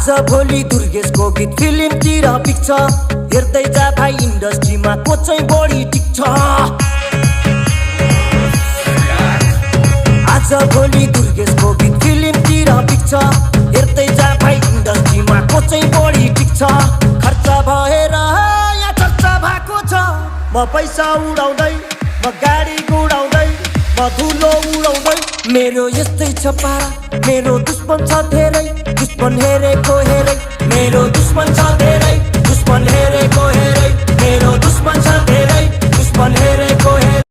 आज भोलि दुर्गेशको गीत फिल्मतिर पिक्छ हेर्दै जा भाइ इन्डस्ट्रीमा को चाहिँ बढी टिक्छ आज भोलि दुर्गेशको गीत फिल्मतिर पिक्छ हेर्दै जा भाइ इन्डस्ट्रीमा को चाहिँ बढी टिक्छ खर्च भएर यहाँ चर्चा भएको छ म पैसा उडाउँदै म गाडी गुडाउँदै म धुलो उडाउँदै मेरो यस्तै छ पारा मेरो दुश्मन छ धेरै दुश्मन हेरेको हेरै मेरो दुश्मन छ धेरै दुश्मन हेरेको हेरै मेरो दुश्मन छ धेरै दुश्मन हेरेको हेरै